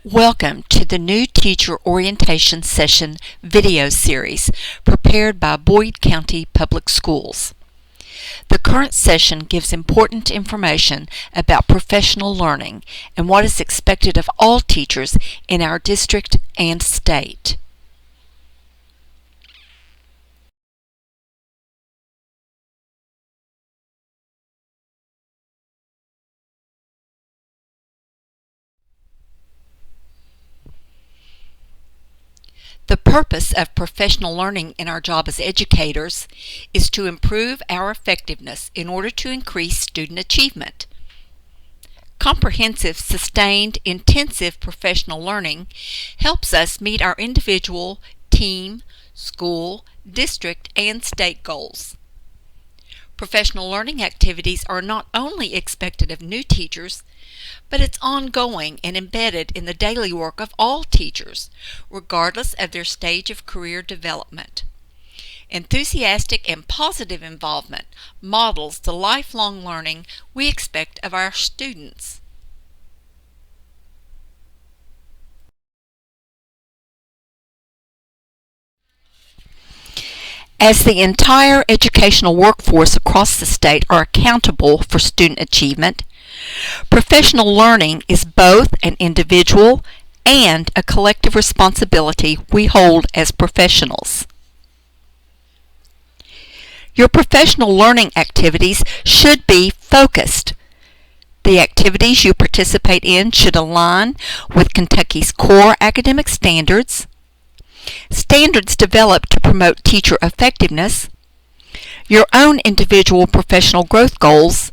Welcome to the new Teacher Orientation Session video series prepared by Boyd County Public Schools. The current session gives important information about professional learning and what is expected of all teachers in our district and state. The purpose of professional learning in our job as educators is to improve our effectiveness in order to increase student achievement. Comprehensive, sustained, intensive professional learning helps us meet our individual, team, school, district, and state goals. Professional learning activities are not only expected of new teachers, but it's ongoing and embedded in the daily work of all teachers, regardless of their stage of career development. Enthusiastic and positive involvement models the lifelong learning we expect of our students. As the entire educational workforce across the state are accountable for student achievement, professional learning is both an individual and a collective responsibility we hold as professionals. Your professional learning activities should be focused. The activities you participate in should align with Kentucky's core academic standards, standards developed to promote teacher effectiveness, your own individual professional growth goals,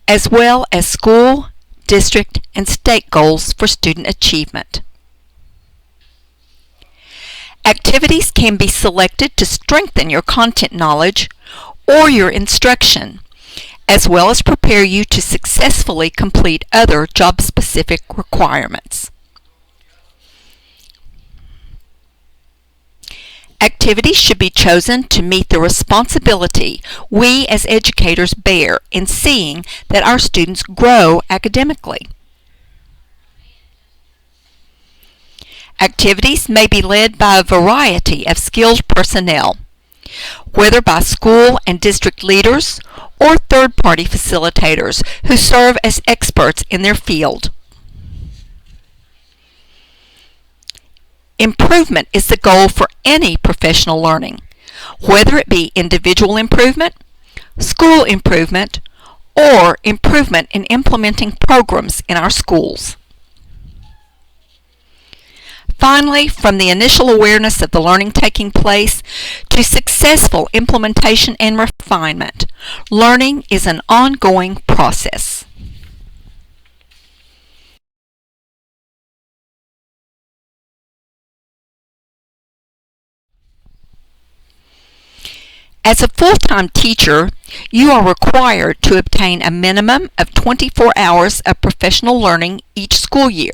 as well as school, district, and state goals for student achievement. Activities can be selected to strengthen your content knowledge or your instruction, as well as prepare you to successfully complete other job-specific requirements. Activities should be chosen to meet the responsibility we as educators bear in seeing that our students grow academically. Activities may be led by a variety of skilled personnel, whether by school and district leaders or third-party facilitators who serve as experts in their field. Improvement is the goal for any professional learning, whether it be individual improvement, school improvement, or improvement in implementing programs in our schools. Finally, from the initial awareness of the learning taking place to successful implementation and refinement, learning is an ongoing process. As a full-time teacher, you are required to obtain a minimum of 24 hours of professional learning each school year.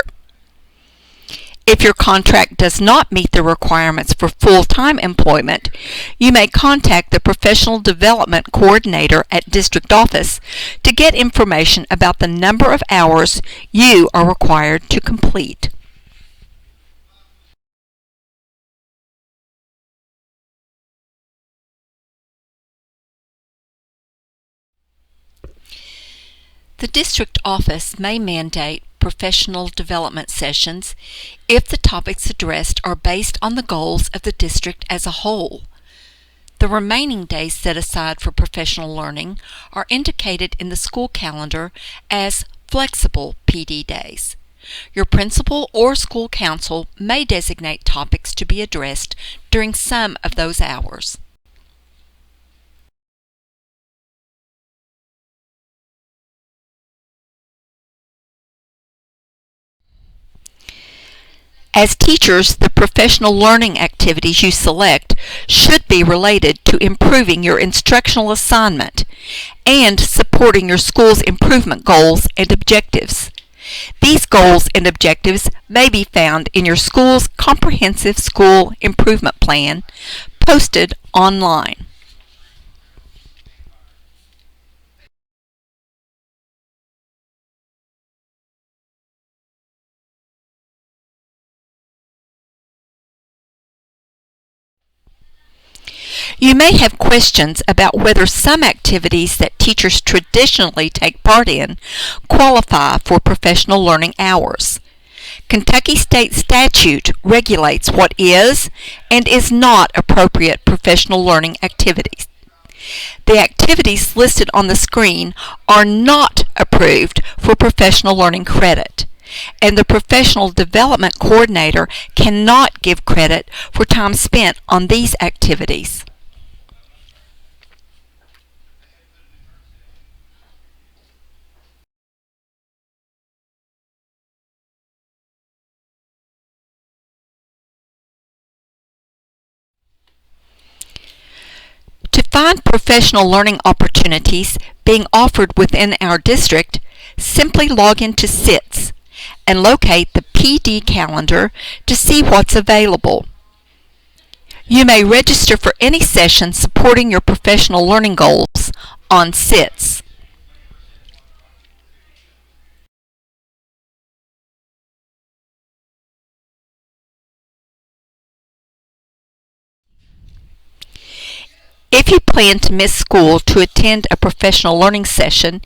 If your contract does not meet the requirements for full-time employment, you may contact the Professional Development Coordinator at District Office to get information about the number of hours you are required to complete. The district office may mandate professional development sessions if the topics addressed are based on the goals of the district as a whole. The remaining days set aside for professional learning are indicated in the school calendar as flexible PD days. Your principal or school council may designate topics to be addressed during some of those hours. As teachers, the professional learning activities you select should be related to improving your instructional assignment and supporting your school's improvement goals and objectives. These goals and objectives may be found in your school's comprehensive school improvement plan posted online. You may have questions about whether some activities that teachers traditionally take part in qualify for professional learning hours. Kentucky State statute regulates what is and is not appropriate professional learning activities. The activities listed on the screen are not approved for professional learning credit, and the Professional Development Coordinator cannot give credit for time spent on these activities. To find professional learning opportunities being offered within our district, simply log into SITS and locate the PD calendar to see what's available. You may register for any session supporting your professional learning goals on SITS. If you plan to miss school to attend a professional learning session,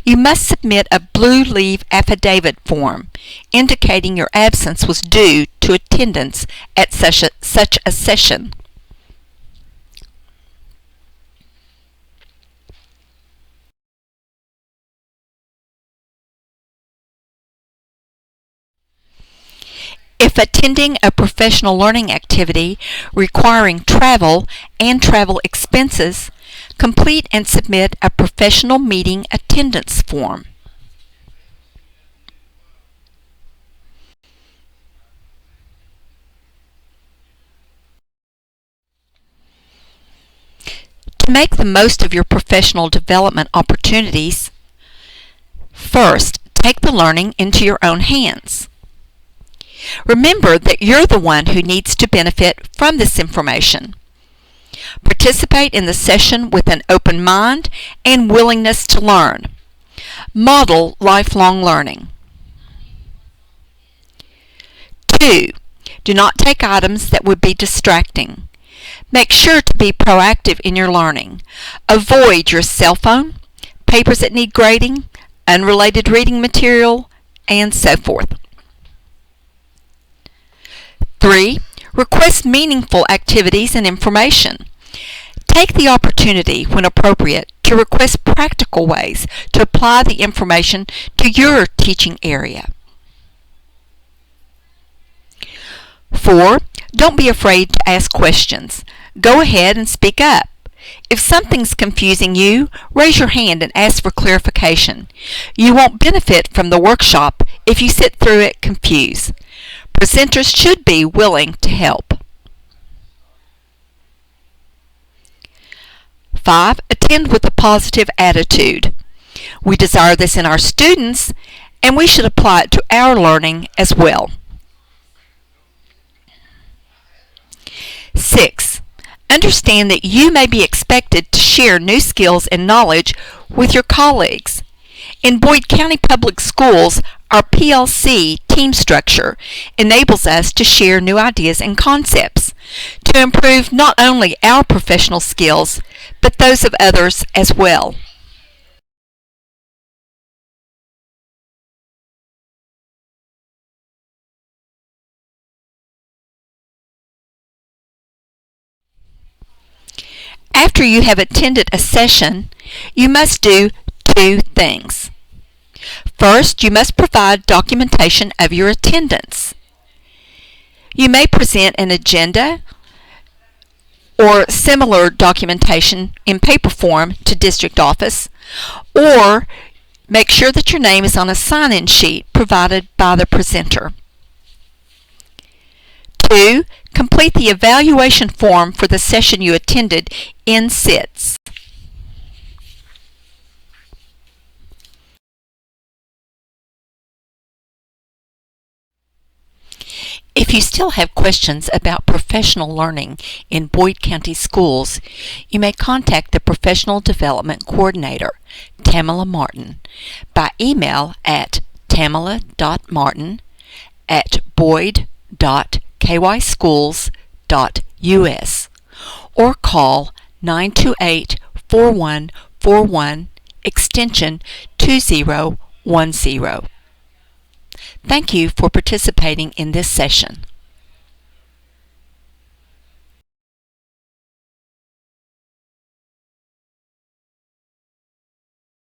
you must submit a blue leave affidavit form indicating your absence was due to attendance at such a session. If attending a professional learning activity requiring travel and travel expenses, complete and submit a professional meeting attendance form. To make the most of your professional development opportunities, first, take the learning into your own hands. Remember that you're the one who needs to benefit from this information. Participate in the session with an open mind and willingness to learn. Model lifelong learning. 2. Do not take items that would be distracting. Make sure to be proactive in your learning. Avoid your cell phone, papers that need grading, unrelated reading material, and so forth. 3. Request meaningful activities and information. Take the opportunity, when appropriate, to request practical ways to apply the information to your teaching area. 4. Don't be afraid to ask questions. Go ahead and speak up. If something's confusing you, raise your hand and ask for clarification. You won't benefit from the workshop if you sit through it confused. Presenters should be willing to help. 5. Attend with a positive attitude. We desire this in our students, and we should apply it to our learning as well. 6. Understand that you may be expected to share new skills and knowledge with your colleagues. In Boyd County Public Schools, our PLC team structure enables us to share new ideas and concepts to improve not only our professional skills, but those of others as well. After you have attended a session, you must do 2 things. First, you must provide documentation of your attendance. You may present an agenda or similar documentation in paper form to district office, or make sure that your name is on a sign-in sheet provided by the presenter. 2. Complete the evaluation form for the session you attended in SITS. If you still have questions about professional learning in Boyd County Schools, you may contact the Professional Development Coordinator, Tamala Martin, by email at tamala.martin@boyd.kyschools.us or call 928-4141, extension 2010. Thank you for participating in this session.